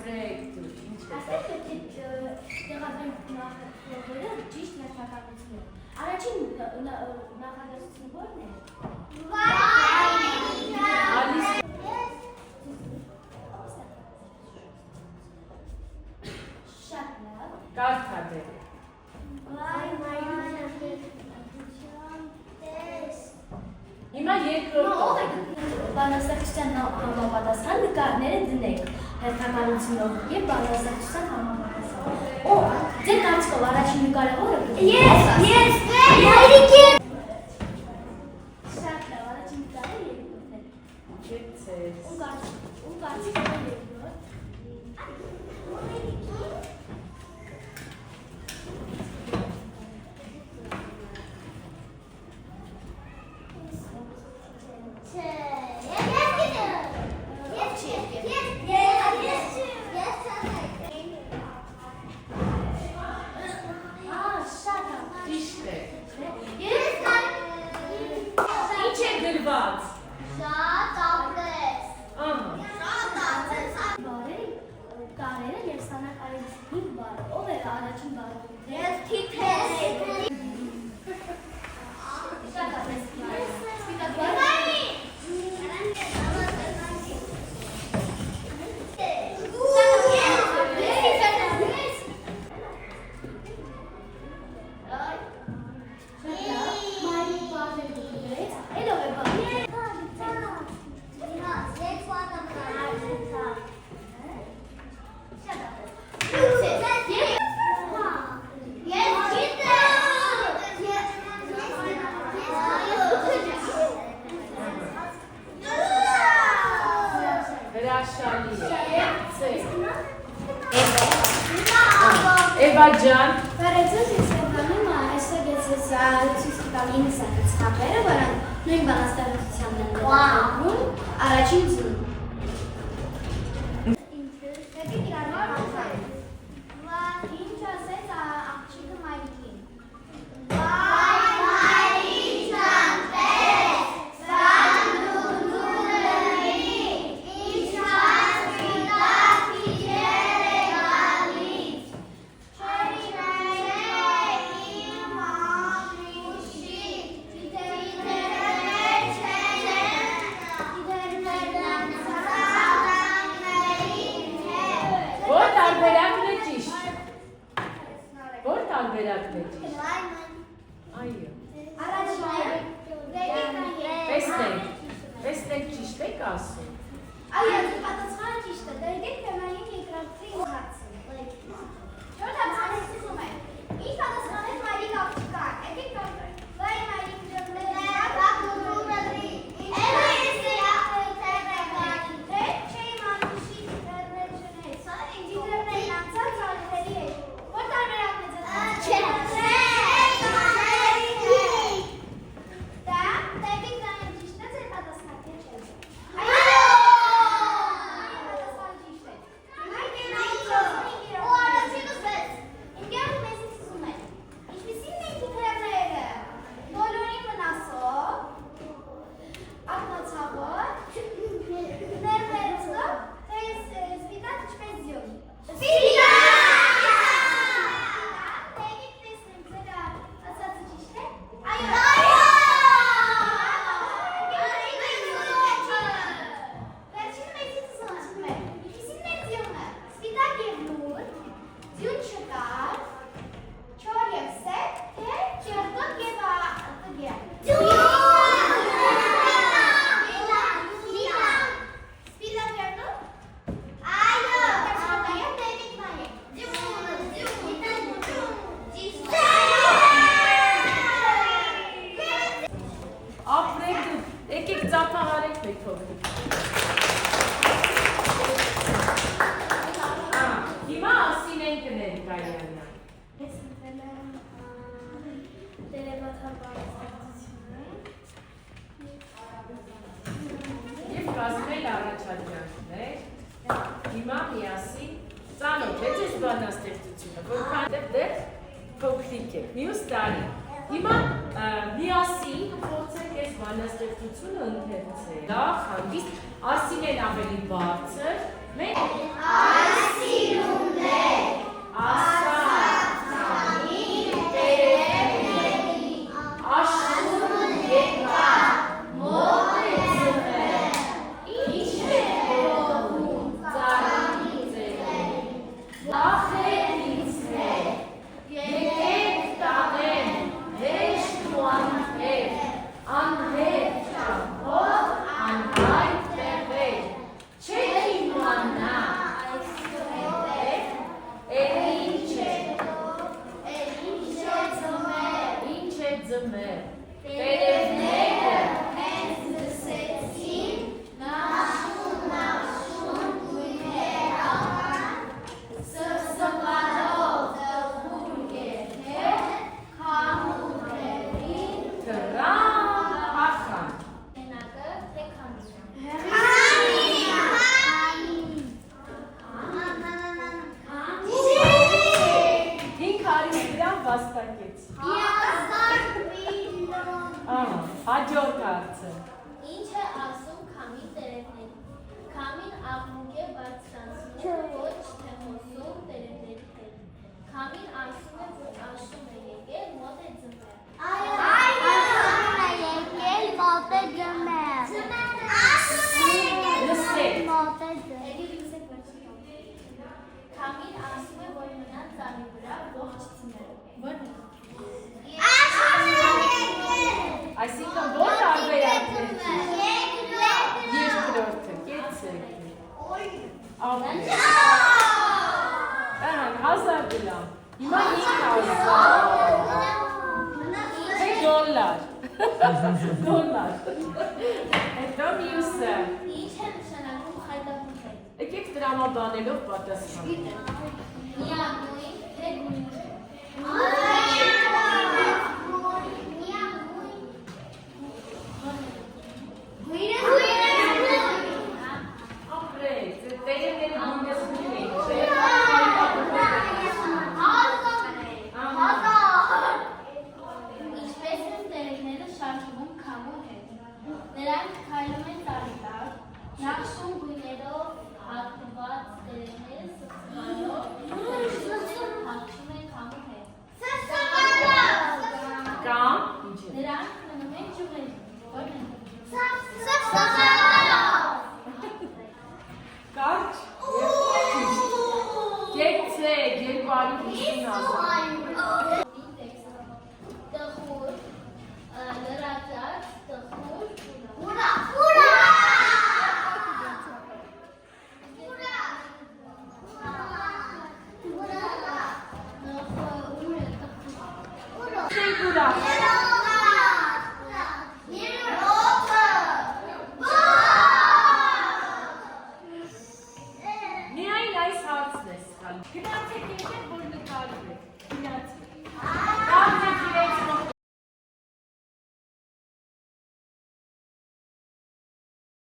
ապրեք դու, ինչ է դա։ Տեղադրել ճիշտ նշանակություններ։ Առաջին նախադասությունը ո՞րն է։ Շատ լավ։ Կարդա դեր։ Հիմա երկրորդ։ Բանաստեղծության համապատասխան նկարները դնեք հերթականությունով և բանաստեղծության համապատասխան։ Օ, ձեր կարծիքով առաջին նկարը ո՞րը։ Ես, հայրիկի։ Շատ լավ, առաջին նկարը երկրորդն է։ Գեցես։ Ու կարծիքով երկրորդ։ Էվաջան Բարեձեզ ես եվանում այսօր ես ցույց տալ ինձ ցապերը, որոնք նույն բանաստեղծությանն են ներառում առաջին ձուն։ Ինչ ասեց աղջիկը մայրիկին։ Տեսնենք ճիշտ եք ասում։ Այո, պատասխանը ճիշտ է։ Դերգեք թեմային երկրորդի հարցը։ Չորդ հարցը սկսում է։ Ինչ պատասխանեց մայրիկ աղջկան։ Եկեք կարդանք։ Վայ մայրիկ ջրմները, բակնուրների։ Էլա ես թերբեկանի։ Դե չէ մանուշի դերնեջնե։ Սա ինջիներներ անցած արների է։ Որ տարբերակն է ձեզ։ Չէ։ Կազմել առաջադրանքներ, հիմա միասին ծանոթ է ձեզ բանաստեղծությունը, որքան դեռ փոքրիկ եք, մյուս տարի Հիմա միասին փորձենք այս բանաստեղծությունը ընթերցել։ Դա խանդիստ ասինել ավելի բարձր։ Մենք Ասիլումներ ասացին տերևների աշուն եկա մոտ է ձմեռ ինչ է գոհում ծառի ձևերի վախեր ինձ հետ եկեք տանեմ հեշտ ու անհետ ճամփով անհայտ տեղեր չեք իմանա Ինչ է ձմեռ տերևները հենց լսեցին նաշուն գույներ աղան սվսվալով դղուր երթեր քամուհերին թռան ախան Հենակը թե քամիչան Հինգ հարյուր գրամ վաստակեց Հաջորդ հարցը Ինչ է ասում քամին տերևներին Քամին աղմուկ է բարձրացնում ոչ թե խոսում տերևների հետ Քամին ասում է որ աշուն է եկել մոտ է ձմեռ Քամին ասում է որ մնաց ծառի վրա ողջ ձմեռը Այսինքն որ տարբերակներ երկրորդը կեցեք Ապրել Հազար դրամ Հիմա 500 Թե դոլար Դոլար Հետո մյուսը Ինչ է նշանակում խայտամուտը Եկեք դրամաբանելով պատասխան Միանգույն թե գույն Ապրեք տերևների գույնս գույն է Ինչպես են տերևները շարժվում քամու հետ Նրանք քայլում են տարի-տար Նախշուն գույներով հատված տերևները սվսվալով հաղթում են քամու հետ Կամ ինչ է Նրանք մնում են ճյուղերին Որն են Կարճ Կեցեք 250 Տխուր, լրացած, տխուր, Միայն այս հարցն է սխալ Գնացեք եկեք